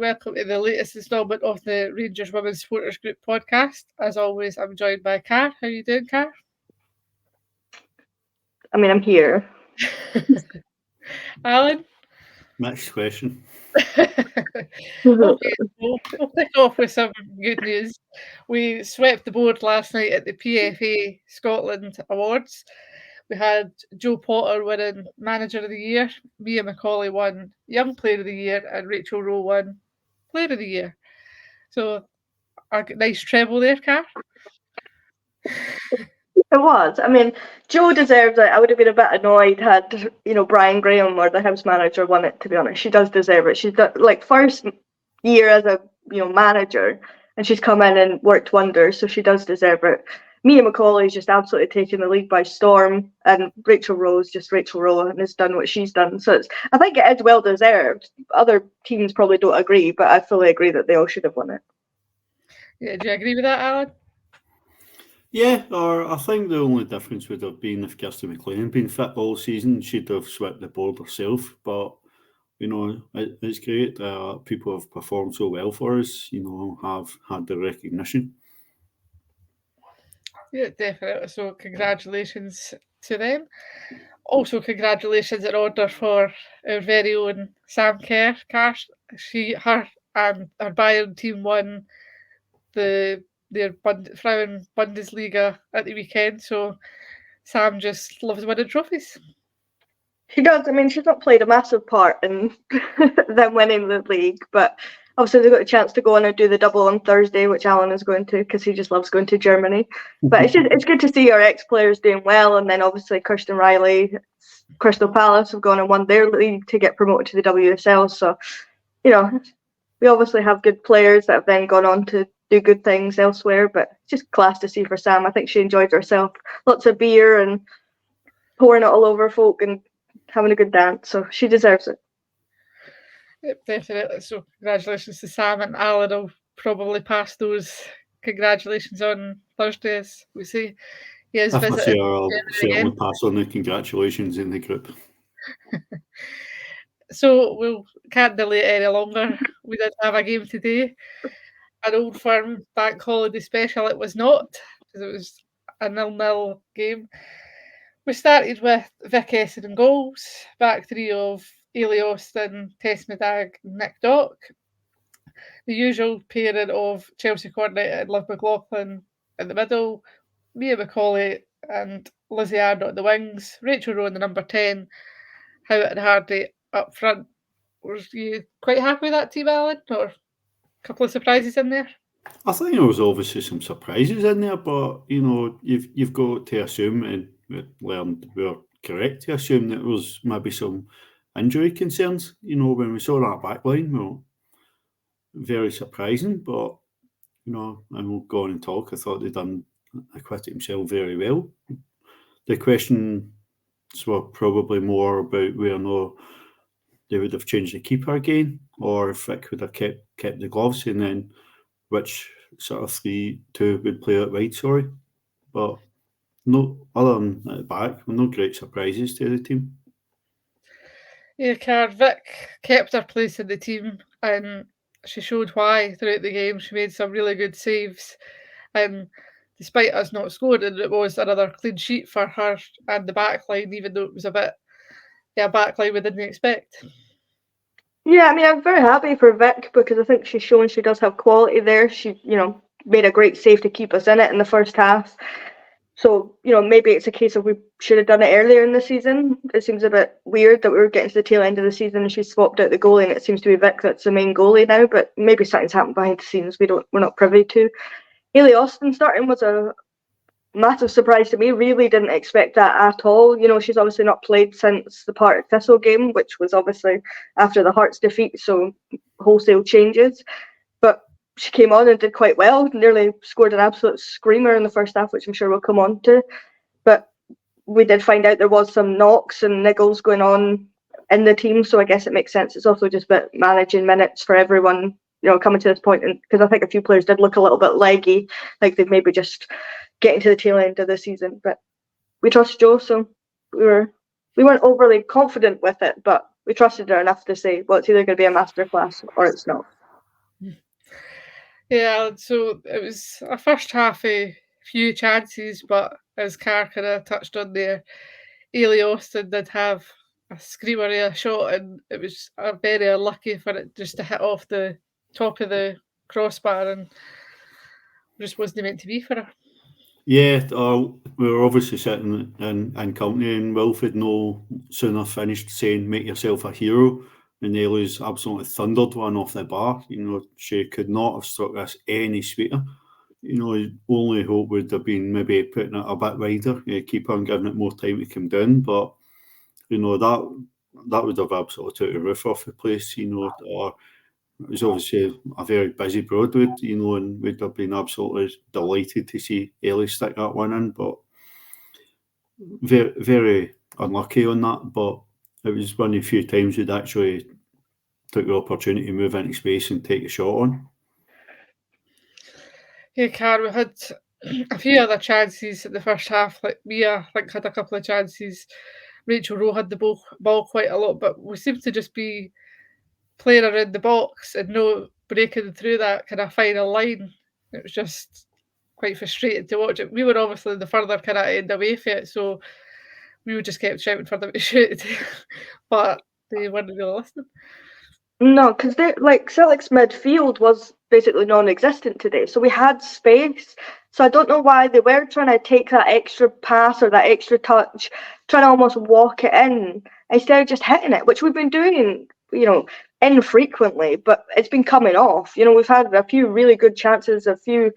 welcome to the latest instalment of the Rangers Women's Supporters Group podcast. As always, I'm joined by Car. How are you doing, Car? I mean, I'm here. Alan? Next question. Okay, we'll kick off with some good news. We swept the board last night at the PFA Scotland Awards. We had Joe Potter winning Manager of the Year, Mia Macaulay won Young Player of the Year, and Rachel Rowe won Player of the Year. So a nice treble there, Car. It was. I mean, Joe deserves it. I would have been a bit annoyed had, Brian Graham or the house manager won it, to be honest. She does deserve it. She's got, first year as a, manager, and she's come in and worked wonders, so she does deserve it. Mia Macaulay just absolutely taken the league by storm, and Rachel Rowe is just Rachel Rowe and has done what she's done. So I think it is well deserved. Other teams probably don't agree, but I fully agree that they all should have won it. Yeah, do you agree with that, Alan? Yeah, or I think the only difference would have been if Kirsty McLean had been fit all season, she'd have swept the board herself. But, it's great that people have performed so well for us, have had the recognition. Yeah, definitely. So congratulations to them. Also, congratulations in order for our very own Sam Kerr. Her and her Bayern team won their Frauen Bundesliga at the weekend. So Sam just loves winning trophies. She does. I mean, she's not played a massive part in them winning the league, but obviously they got a chance to go on and do the double on Thursday, which Alan is going to because he just loves going to Germany. But it's good to see our ex-players doing well, and then obviously Kirsten Riley, Crystal Palace have gone and won their league to get promoted to the WSL. So, we obviously have good players that have then gone on to do good things elsewhere, but it's just class to see for Sam. I think she enjoyed herself. Lots of beer and pouring it all over folk and having a good dance, so she deserves it. Yep, definitely. So congratulations to Sam, and Alan will probably pass those congratulations on Thursday, as we say. He has visited. I'll certainly pass on the congratulations in the group. So we can't delay it any longer. We did have a game today, an Old Firm bank holiday special. It was not, because it was a 0-0 game. We started with Vic Esson in goals, back three of Ailey Austin, Tess Medag, Nick Dock. The usual pairing of Chelsea Cornet and Liv McLaughlin in the middle, Mia Macaulay and Lizzie Arnott at the wings, Rachel Rowe in the number 10, Howard and Hardy up front. Was you quite happy with that team, Alan? Or a couple of surprises in there? I think there was obviously some surprises in there, but you've got to assume, and we're correct to assume that there was maybe some injury concerns. When we saw that back line, well, very surprising, but and we'll go on and talk. I thought they'd acquitted himself very well. The questions were probably more about whether they would have changed the keeper again, or if Vic would have kept the gloves, and then which sort of 3-2 would play out wide, but no, other than at the back, no great surprises to the team. Yeah, Vic kept her place in the team, and she showed why throughout the game. She made some really good saves, and despite us not scoring, it was another clean sheet for her and the back line, even though it was a bit back line we didn't expect. Yeah, I mean, I'm very happy for Vic because I think she's shown she does have quality there. She, made a great save to keep us in it in the first half. So, maybe it's a case of we should have done it earlier in the season. It seems a bit weird that we were getting to the tail end of the season and she swapped out the goalie, and it seems to be Vic that's the main goalie now, but maybe something's happened behind the scenes we're not privy to. Ailey Austin starting was a massive surprise to me. Really didn't expect that at all. She's obviously not played since the Partick Thistle game, which was obviously after the Hearts defeat, so wholesale changes. But she came on and did quite well, nearly scored an absolute screamer in the first half, which I'm sure we'll come on to. But we did find out there was some knocks and niggles going on in the team, so I guess it makes sense. It's also just about managing minutes for everyone, coming to this point, and because I think a few players did look a little bit leggy, like they've maybe just getting to the tail end of the season. But we trust Jo, so we weren't overly confident with it, but we trusted her enough to say, well, it's either going to be a masterclass or it's not. Yeah, so it was a first half a few chances, but as Carr kind of touched on there, Ailey Austin did have a screamer of a shot, and it was very unlucky for it just to hit off the top of the crossbar and just wasn't meant to be for her. Yeah, we were obviously sitting in company, and Wilf had no sooner finished saying, "Make yourself a hero," and Ailey's absolutely thundered one off the bar. She could not have struck this any sweeter. Only hope would have been maybe putting it a bit wider, keeper and giving it more time to come down. But that would have absolutely took the roof off the place. It was obviously a very busy Broadwood, and we'd have been absolutely delighted to see Ellie stick that one in. But very, very unlucky on that. But it was one of the few times we'd actually took the opportunity to move into space and take a shot on. Yeah, Carr, we had a few other chances in the first half. Like Mia, I think, had a couple of chances. Rachel Rowe had the ball quite a lot, but we seemed to just be playing around the box and no breaking through that kind of final line. It was just quite frustrating to watch it. We were obviously the further kind of end away from it, so we would just kept shouting for them to shoot, but they weren't really listening. No, because Celtic's midfield was basically non-existent today, so we had space. So I don't know why they were trying to take that extra pass or that extra touch, trying to almost walk it in instead of just hitting it, which we've been doing, infrequently, but it's been coming off. We've had a few really good chances, a few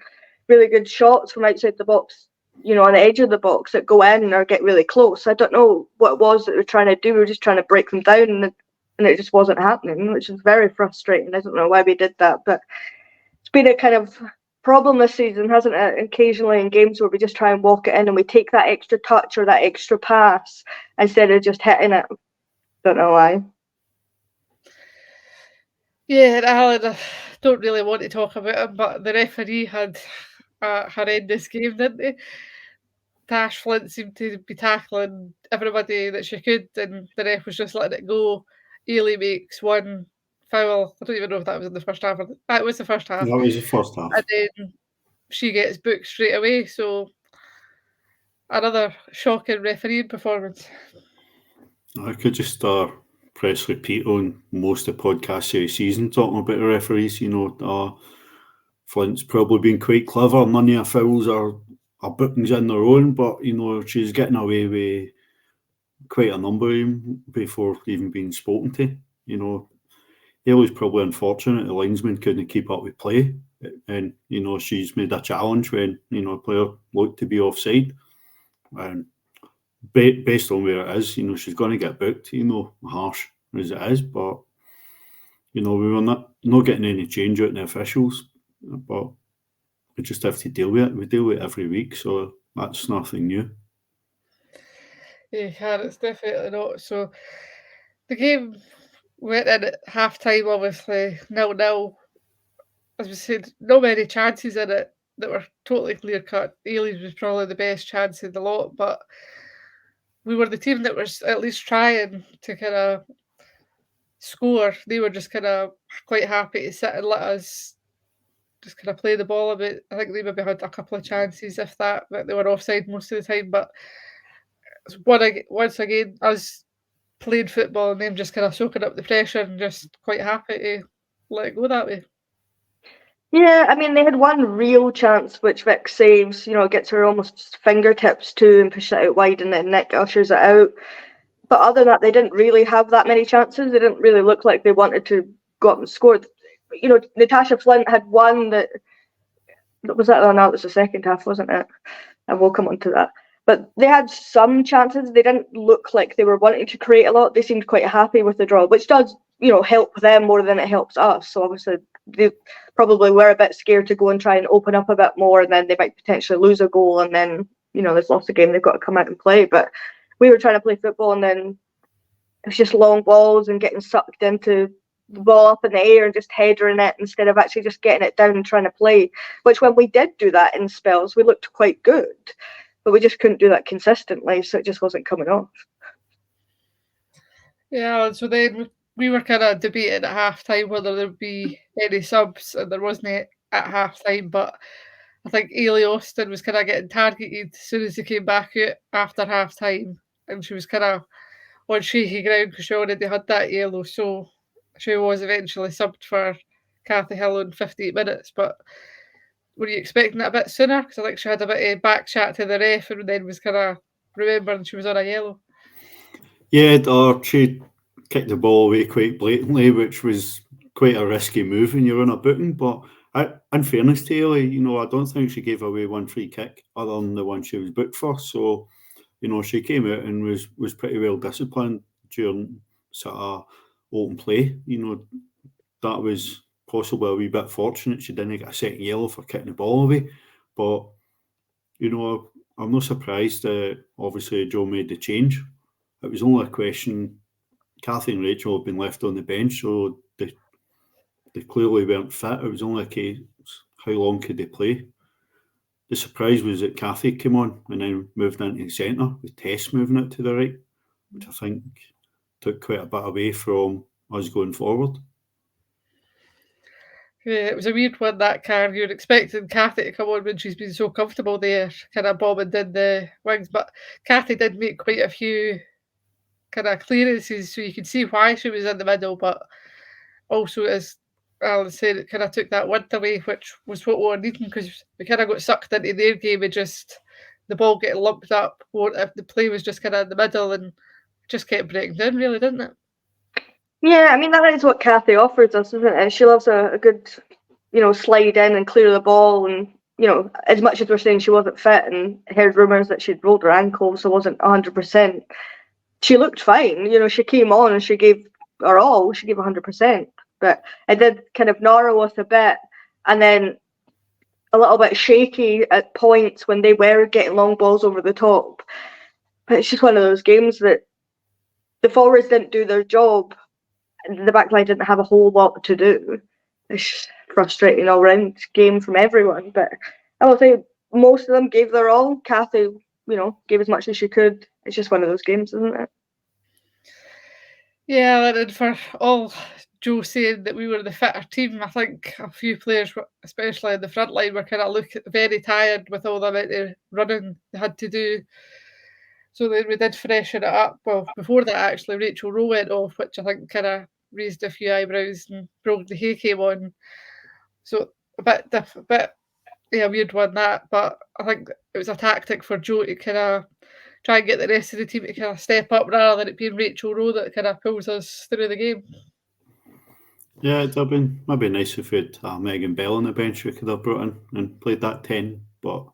really good shots from outside the box, on the edge of the box that go in or get really close. I don't know what it was that we're trying to do. We were just trying to break them down, and it just wasn't happening, which is very frustrating. I don't know why we did that, but it's been a kind of problem this season, hasn't it? Occasionally in games where we just try and walk it in and we take that extra touch or that extra pass instead of just hitting it. Don't know why. Yeah, Alan, I don't really want to talk about him, but the referee had a horrendous game, didn't he? Tash Flint seemed to be tackling everybody that she could, and the ref was just letting it go. Ailey makes one foul. I don't even know if that was in the first half. It was the first half. That was the first half. And then she gets booked straight away. So another shocking refereeing performance. I could just press repeat on most of the podcasts of the season talking about the referees. Flint's probably been quite clever. None of her fouls are bookings in their own, but she's getting away with quite a number of them before even being spoken to. It was probably unfortunate the linesman couldn't keep up with play, and she's made a challenge when a player looked to be offside, and based on where it is, she's going to get booked. Harsh as it is, but we were not getting any change out in the officials, but we just have to deal with it. We deal with it every week, so that's nothing new. Yeah, it's definitely not. So the game went in at half time, obviously 0-0. As we said, no many chances in it that were totally clear cut. Ailey's was probably the best chance in the lot, but we were the team that was at least trying to kind of score. They were just kind of quite happy to sit and let us just kind of play the ball a bit. I think they maybe had a couple of chances, if that, but they were offside most of the time. But once again, us playing football and them just kind of soaking up the pressure and just quite happy to let it go that way. Yeah, I mean, they had one real chance which Vic saves, gets her almost fingertips to and pushes it out wide, and then Nick ushers it out. But other than that, they didn't really have that many chances. They didn't really look like they wanted to go up and score. Natasha Flint had one that was that. Oh no, it was the second half, wasn't it? And we'll come on to that. But they had some chances. They didn't look like they were wanting to create a lot. They seemed quite happy with the draw, which does, help them more than it helps us. So obviously they probably were a bit scared to go and try and open up a bit more, and then they might potentially lose a goal, and then they've lost a game. They've got to come out and play. But we were trying to play football, and then it was just long balls and getting sucked into the ball up in the air and just headering it instead of actually just getting it down and trying to play. Which when we did do that in spells, we looked quite good. But we just couldn't do that consistently, so it just wasn't coming off. Yeah, so then we were kind of debating at half time whether there'd be any subs, and there wasn't at half time, but I think Ailey Austin was kind of getting targeted as soon as he came back out after half time, and she was kind of on shaky ground because she already had that yellow, so she was eventually subbed for Kathy Hill in 58 minutes. But were you expecting it a bit sooner? Because I think she had a bit of back chat to the ref and then was kind of remembering she was on a yellow. Yeah, or she kicked the ball away quite blatantly, which was quite a risky move when you're on a booking. But in fairness to Ailey, I don't think she gave away one free kick other than the one she was booked for. So, she came out and was pretty well disciplined during sort of open play. That was possibly a wee bit fortunate she didn't get a second yellow for kicking the ball away. But, I'm not surprised that obviously Joe made the change. It was only a question. Kathy and Rachel had been left on the bench, so they clearly weren't fit. It was only a case, how long could they play? The surprise was that Kathy came on and then moved into the centre, with Tess moving it to the right, which I think took quite a bit away from us going forward. Yeah, it was a weird one, that car. You're expecting Kathy to come on when she's been so comfortable there, kind of bombing in the wings. But Kathy did make quite a few kind of clearances, so you could see why she was in the middle. But also, as Alan said, it kind of took that width away, which was what we were needing, because we kind of got sucked into their game of just the ball getting lumped up. If the play was just kind of in the middle and just kept breaking down, really, didn't it? Yeah, I mean, that is what Kathy offers us, isn't it? She loves a good, slide in and clear the ball. And, as much as we're saying she wasn't fit and heard rumours that she'd rolled her ankle, so wasn't 100%, she looked fine. She came on and she gave her all. She gave 100%. But it did kind of narrow us a bit. And then a little bit shaky at points when they were getting long balls over the top. But it's just one of those games that the forwards didn't do their job. The backline didn't have a whole lot to do. It's just frustrating all round game from everyone. But I will say most of them gave their all. Kathy, gave as much as she could. It's just one of those games, isn't it? Yeah, and for all Joe saying that we were the fitter team, I think a few players, especially in the front line, were kind of looking very tired with all the amount of running they had to do. So then we did freshen it up. Well, before that, actually, Rachel Rowe went off, which I think kind of raised a few eyebrows, and Brogan Hay came on. So a bit weird one, that. But I think it was a tactic for Joe to kind of try and get the rest of the team to kind of step up, rather than it being Rachel Rowe that kind of pulls us through the game. Yeah, it'd have been maybe nice if we had Megan Bell on the bench we could have brought in and played that 10. But,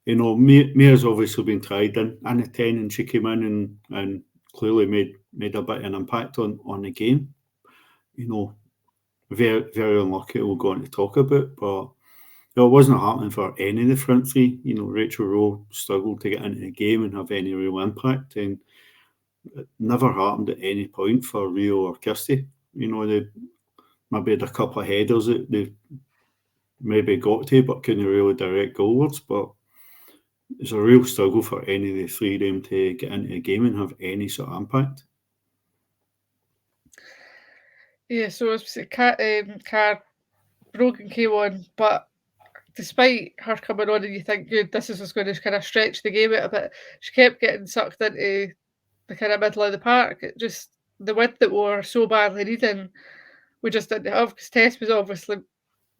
Mia's obviously been tried in a 10, and she came in and clearly made a bit of an impact on the game. Very, very unlucky we'll go on to talk about, but it wasn't happening for any of the front three. Rachel Rowe struggled to get into the game and have any real impact, and it never happened at any point for Rio or Kirsty. They maybe had a couple of headers that they maybe got to, but couldn't really direct goalwards. But it's a real struggle for any of the three of them to get into the game and have any sort of impact. Yeah, so as we say, Brogan came on, but despite her coming on and you think, good, this is what's going to kind of stretch the game out a bit, she kept getting sucked into the kind of middle of the park. It just, the width that we were so badly needing, we just didn't have, because Tess was obviously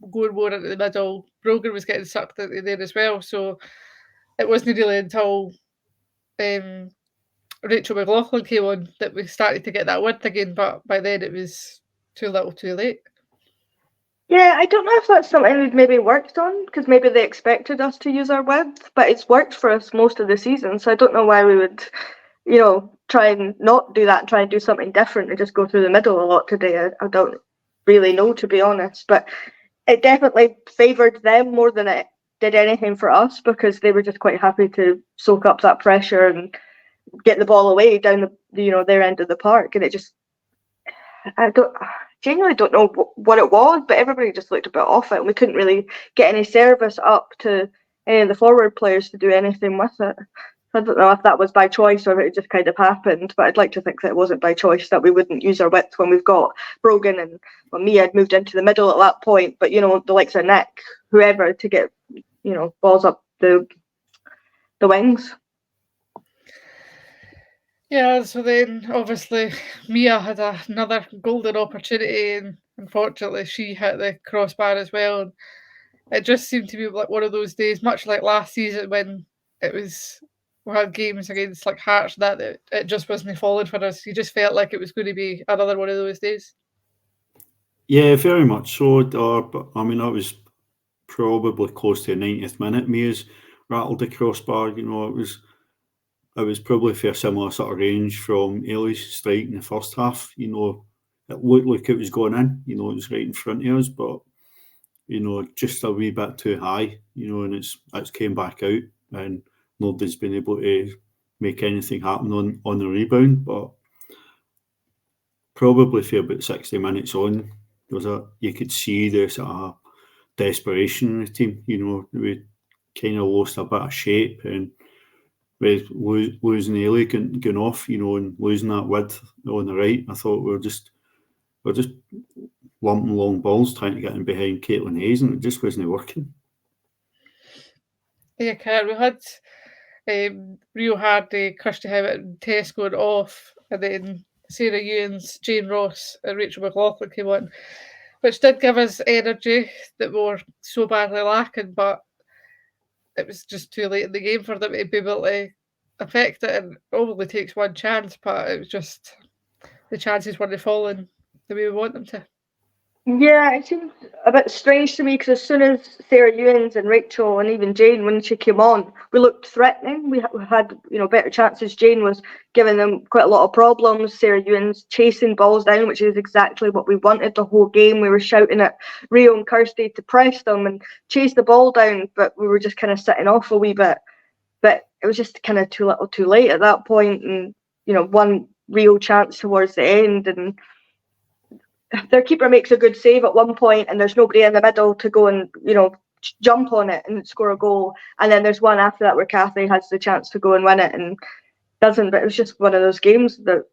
going more into the middle. Brogan was getting sucked into there as well. So it wasn't really until Rachel McLaughlin came on that we started to get that width again, but by then it was too little too late. Yeah, I don't know if that's something we'd maybe worked on, because maybe they expected us to use our width, but it's worked for us most of the season, so I don't know why we would, try and not do that and try and do something different and just go through the middle a lot today. I don't really know, to be honest, but it definitely favoured them more than it did anything for us, because they were just quite happy to soak up that pressure and get the ball away down their end of the park, and it just, genuinely don't know what it was, but everybody just looked a bit off it, and we couldn't really get any service up to any of the forward players to do anything with it. I don't know if that was by choice or if it just kind of happened, but I'd like to think that it wasn't by choice, that we wouldn't use our width when we've got Brogan and Mia had moved into the middle at that point, but the likes of Nick, whoever, to get balls up the wings. Yeah, so then obviously Mia had another golden opportunity, and unfortunately she hit the crossbar as well. And it just seemed to be like one of those days, much like last season when we had games against like Hearts that it just wasn't falling for us. You just felt like it was going to be another one of those days. Yeah, very much so. But I mean, that was probably close to the 90th minute. Mia's rattled the crossbar. It was probably for a similar sort of range from Ellie's strike in the first half. It looked like it was going in. It was right in front of us, but just a wee bit too high. And it's came back out, and nobody's been able to make anything happen on the rebound. But probably for about 60 minutes on, you could see the sort of desperation in the team. We kind of lost a bit of shape, and with losing Ellie going off, and losing that width on the right, I thought we were just lumping long balls trying to get in behind Caitlin Hayes, and it just wasn't working. Yeah, Karen, we had Rio Hardy, Kirsty Howitt and Tess going off, and then Sarah Ewens, Jane Ross and Rachel McLaughlin came on, which did give us energy that we were so badly lacking, but it was just too late in the game for them to be able to affect it, and it only takes one chance, but it was just the chances weren't falling the way we want them to. Yeah, it seemed a bit strange to me because as soon as Sarah Ewens and Rachel and even Jane, when she came on, we looked threatening. We had better chances. Jane was giving them quite a lot of problems. Sarah Ewens chasing balls down, which is exactly what we wanted the whole game. We were shouting at Rio and Kirsty to press them and chase the ball down, but we were just kind of sitting off a wee bit. But it was just kind of too little too late at that point, and one real chance towards the end, and their keeper makes a good save at one point and there's nobody in the middle to go and jump on it and score a goal, and then there's one after that where Kathy has the chance to go and win it and doesn't. But it was just one of those games that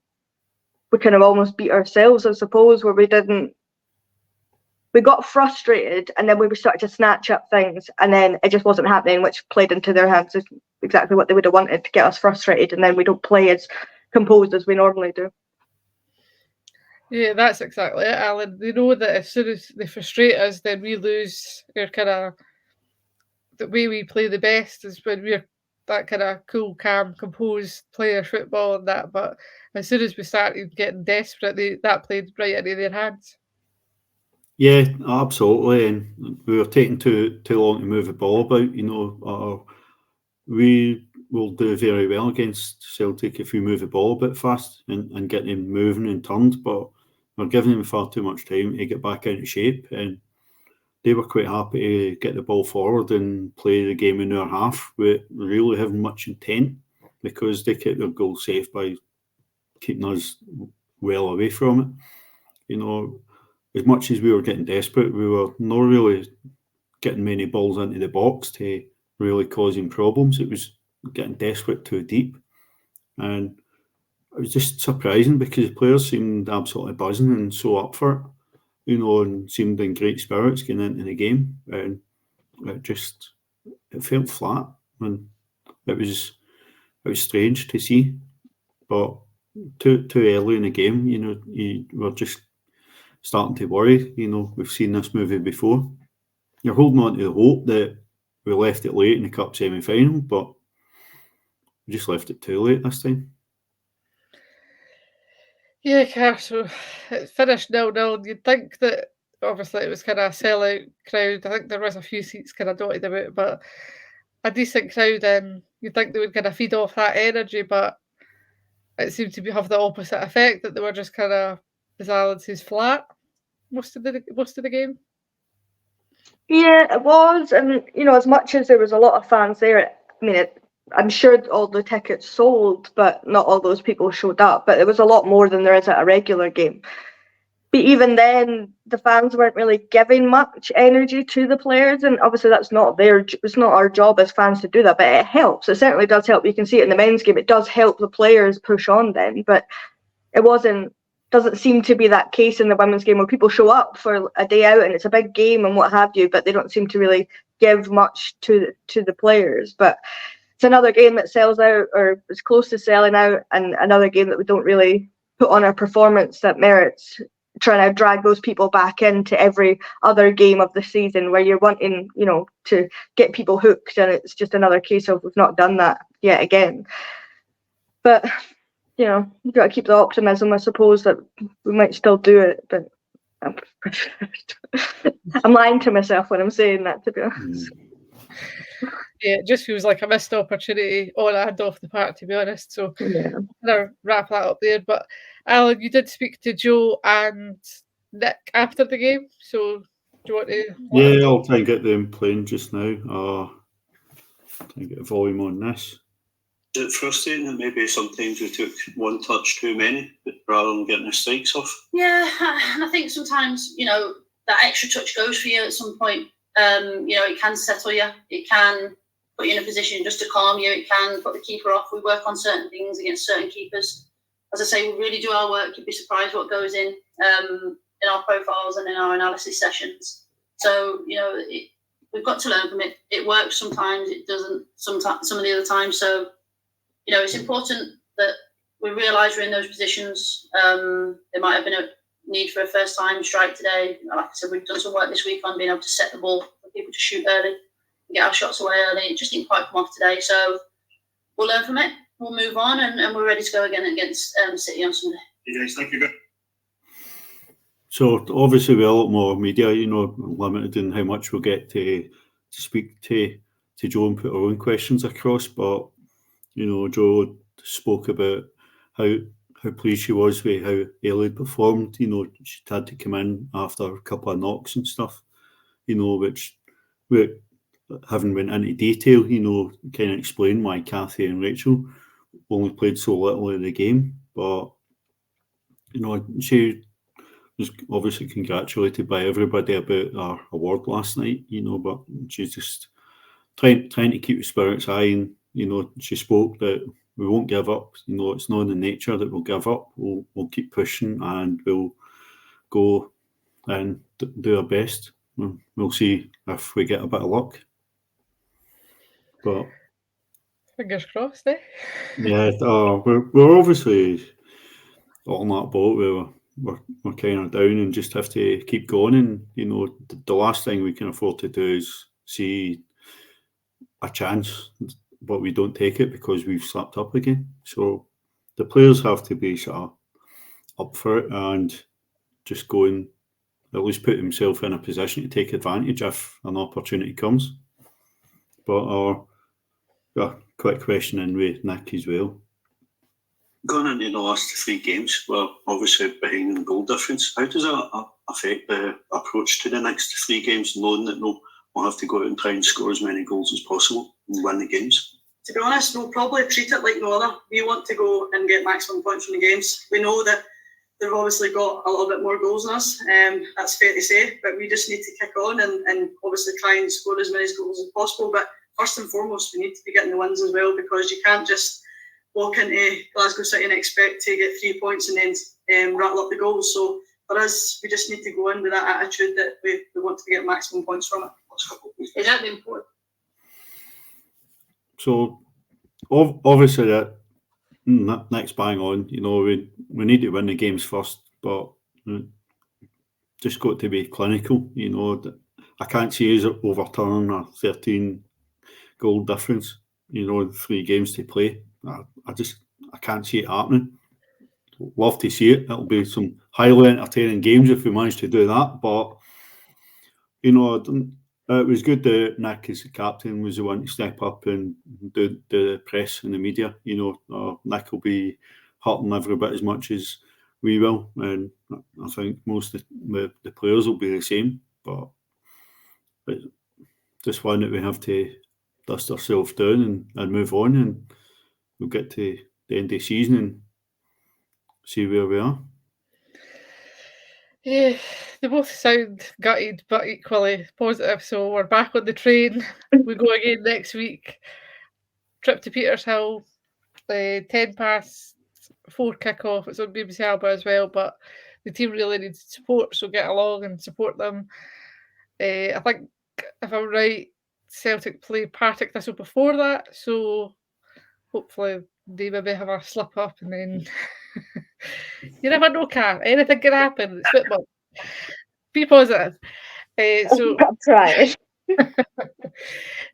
we kind of almost beat ourselves, I suppose, where we got frustrated and then we started to snatch up things and then it just wasn't happening, which played into their hands. Is exactly what they would have wanted, to get us frustrated, and then we don't play as composed as we normally do. Yeah, that's exactly it, Alan. They know that as soon as they frustrate us, then we lose our kind of the way we play the best is when we're that kind of cool, calm, composed player football and that. But as soon as we started getting desperate, that played right into their hands. Yeah, absolutely, and we were taking too long to move the ball about. We will do very well against Celtic if we move the ball a bit fast and get them moving and turned, but we're giving them far too much time to get back into shape, and they were quite happy to get the ball forward and play the game in our half with really having much intent, because they kept their goal safe by keeping us well away from it. As much as we were getting desperate, we were not really getting many balls into the box to really causing problems. It was getting desperate too deep, and it was just surprising because the players seemed absolutely buzzing and so up for it, and seemed in great spirits getting into the game, and it felt flat, and it was strange to see, but too early in the game, you were just starting to worry. We've seen this movie before. You're holding on to the hope that we left it late in the cup semi-final, but we just left it too late this time. Yeah, Car, so it finished 0-0. You'd think that obviously it was kind of a sellout crowd. I think there was a few seats kind of dotted about, but a decent crowd, and you'd think they would kind of feed off that energy, but it seemed to have the opposite effect, that they were just kind of, as Alan says, flat most of the game. Yeah, it was, and as much as there was a lot of fans there, I'm sure all the tickets sold, but not all those people showed up. But it was a lot more than there is at a regular game. But even then, the fans weren't really giving much energy to the players, and obviously it's not our job as fans to do that, but it helps. It certainly does help. You can see it in the men's game. It does help the players push on then, but it doesn't seem to be that case in the women's game, where people show up for a day out and it's a big game and what have you, but they don't seem to really give much to the players. But it's another game that sells out or is close to selling out, and another game that we don't really put on a performance that merits trying to drag those people back into every other game of the season, where you're wanting, to get people hooked, and it's just another case of we've not done that yet again. But you've got to keep the optimism, I suppose, that we might still do it. But I'm lying to myself when I'm saying that, to be honest. Yeah, it just feels like a missed opportunity on and off the park, to be honest. So I'll wrap that up there. But Alan, you did speak to Joe and Nick after the game, so do you want to? Yeah, I'll try and get them playing just now. Try and get the volume on this. Is it frustrating that maybe sometimes we took one touch too many rather than getting the strikes off? Yeah, and I think sometimes, that extra touch goes for you at some point. It can settle you. It can put you in a position just to calm you. It can put the keeper off. We work on certain things against certain keepers. As I say, we really do our work. You'd be surprised what goes in our profiles and in our analysis sessions. So, we've got to learn from it. It works sometimes. It doesn't some of the other times. So, it's important that we realise we're in those positions. There might have been a need for a first-time strike today. Like I said, we've done some work this week on being able to set the ball for people to shoot early and get our shots away early. It just didn't quite come off today. So we'll learn from it. We'll move on, and we're ready to go again against City on Sunday. Hey guys, thank you. So obviously we're a lot more media, limited in how much we'll get to speak to Joe and put our own questions across. But Joe spoke about how pleased she was with how Ellie performed. She had to come in after a couple of knocks and stuff, which we haven't went into detail, kind of explain why Kathy and Rachel only played so little in the game. But, she was obviously congratulated by everybody about our award last night, but she's just trying to keep the spirits high, and, she spoke that we won't give up. It's not in the nature that we'll give up. We'll keep pushing, and we'll go and do our best. We'll see if we get a bit of luck. But fingers crossed, eh? Yeah, we're obviously on that boat where we're kind of down and just have to keep going. And the last thing we can afford to do is see a chance, but we don't take it because we've slipped up again. So the players have to be sort of up for it and just go and at least put themselves in a position to take advantage if an opportunity comes. But quick question in with Nick as well. Going into the last 3 games, we're obviously behind in goal difference. How does that affect the approach to the next 3 games, knowing that we'll have to go out and try and score as many goals as possible and win the games? To be honest, we'll probably treat it like no other. We want to go and get maximum points from the games. We know that they've obviously got a little bit more goals than us, that's fair to say, but we just need to kick on and obviously try and score as many goals as possible. But first and foremost, we need to be getting the wins as well, because you can't just walk into Glasgow City and expect to get 3 points and then rattle up the goals. So for us, we just need to go in with that attitude that we want to get maximum points from it. Is that important? So obviously that next bang on, we need to win the games first, but just got to be clinical. I can't see us overturning a 13 goal difference, 3 games to play. I can't see it happening. Love to see it. It'll be some highly entertaining games if we manage to do that. But it was good that Nick, as the captain, was the one to step up and do the press and the media. Nick will be hurting every bit as much as we will, and I think most of the players will be the same. But it's just one that we have to dust ourselves down and move on, and we'll get to the end of the season and see where we are. Yeah, they both sound gutted, but equally positive. So we're back on the train. We go again next week. Trip to Petershill, 4:10 kick-off. It's on BBC Alba as well, but the team really needs support, so get along and support them. I think, if I'm right, Celtic play Partick Thistle before that, so hopefully they maybe have a slip up and then you never know, Car. Anything can happen. It's football. Be positive. So I'm trying.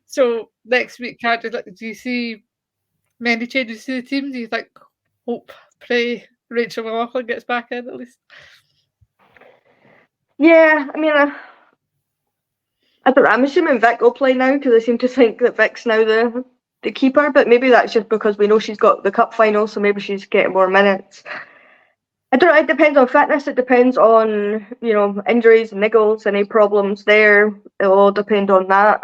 so next week, Car, do you see many changes to the team? Do you think, hope, pray Rachel McLaughlin gets back in at least? Yeah, I mean, I don't know. I'm assuming Vic will play now because I seem to think that Vic's now the keeper, but maybe that's just because we know she's got the cup final, so maybe she's getting more minutes. I don't know. It depends on fitness. It depends on, injuries, niggles, any problems there. It'll all depend on that.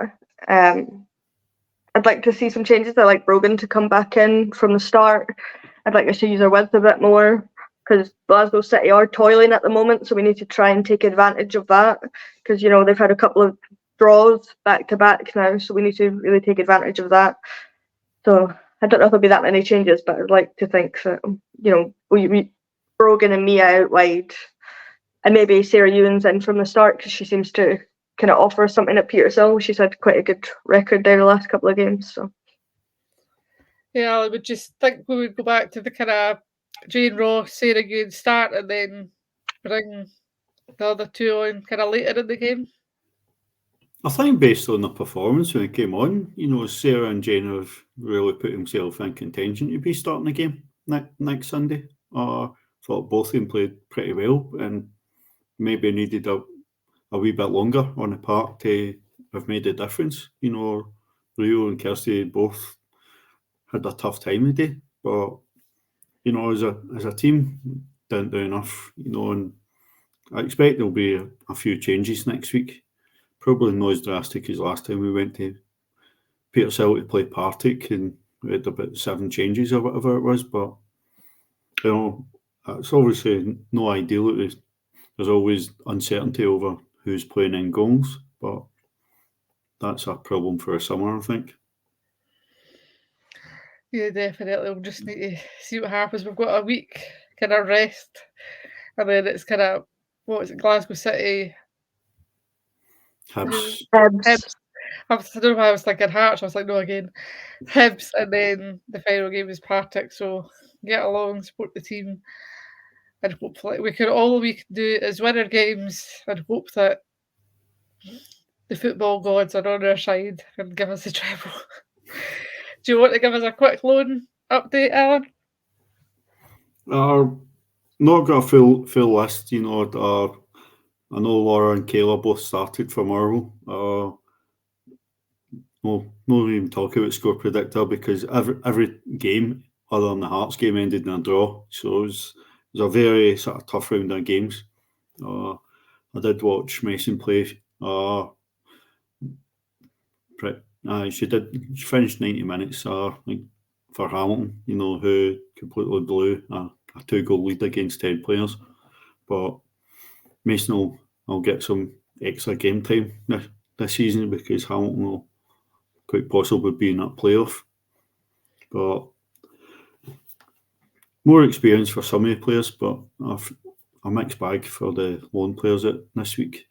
I'd like to see some changes. I like Brogan to come back in from the start. I'd like us to use our width a bit more because Glasgow City are toiling at the moment, so we need to try and take advantage of that because, they've had a couple of draws back to back now, so we need to really take advantage of that. So I don't know if there'll be that many changes, but I'd like to think that, we Brogan and Mia out wide, and maybe Sarah Ewan's in from the start because she seems to kind of offer something at Petershill. She's had quite a good record there the last couple of games. So yeah, I would just think we would go back to the kind of Jane Ross, Sarah Ewan start and then bring the other two on kind of later in the game. I think based on the performance when it came on, Sarah and Jane have really put themselves in contention to be starting the game next Sunday. Thought both of them played pretty well and maybe needed a wee bit longer on the park to have made a difference. Rio and Kirsty both had a tough time today, but as a team, didn't do enough. And I expect there'll be a few changes next week. Probably not as drastic as last time we went to Petershill to play Partick and we had about 7 changes or whatever it was. But it's obviously no ideal. There's always uncertainty over who's playing in goals, but that's a problem for the summer, I think. Yeah, definitely. We'll just need to see what happens. We've got a week kind of rest, and then it's kind of, Glasgow City. Hibs. Hibs. I don't know why I was thinking Hearts. I was like, no, again. Hibs, and then the final game is Partick. So get along, support the team, and hopefully all we can do is win our games and hope that the football gods are on our side and give us the treble. Do you want to give us a quick loan update, Alan? Not got a full list, I know Laura and Kayla both started for Marvel. Not even talk about score predictor because every game other than the Hearts game ended in a draw. So it was a very sort of tough round of games. I did watch Mason play. She finished 90 minutes for Hamilton, who completely blew a 2-goal lead against 10 players. But Mason will get some extra game time this season because Hamilton will quite possibly be in that playoff. But more experience for some of the players, but a mixed bag for the loan players this week.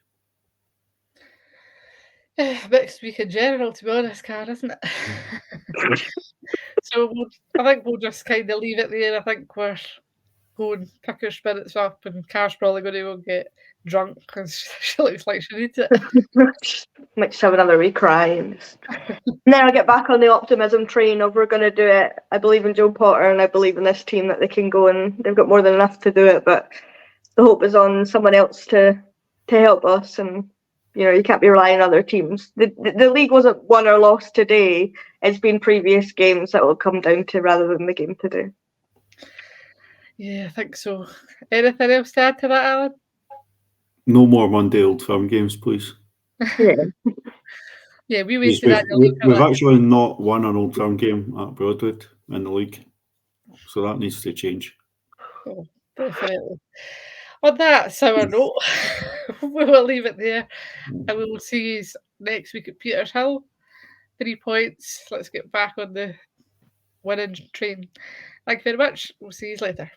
Mixed week in general, to be honest, Car, isn't it? So I think we'll just kind of leave it there. I think we're going pick our spirits up, and Car's probably going to go get drunk because she looks like she needs it. Might just have another wee cry and then I'll get back on the optimism train of we're going to do it. I believe in Joe Potter and I believe in this team that they can go and they've got more than enough to do it, but the hope is on someone else to help us, and you can't be relying on other teams. The league wasn't won or lost today. It's been previous games that will come down to rather than the game today. Yeah, I think so. Anything else to add to that, Alan? No more Monday Old Firm games, please. Yeah, we wasted that. We've actually not won an Old Firm game at Broadwood in the league, so that needs to change. Oh, definitely. On that sour note, we will leave it there, and we will see you next week at Peters Hill. 3 points. Let's get back on the winning train. Thank you very much. We'll see you later.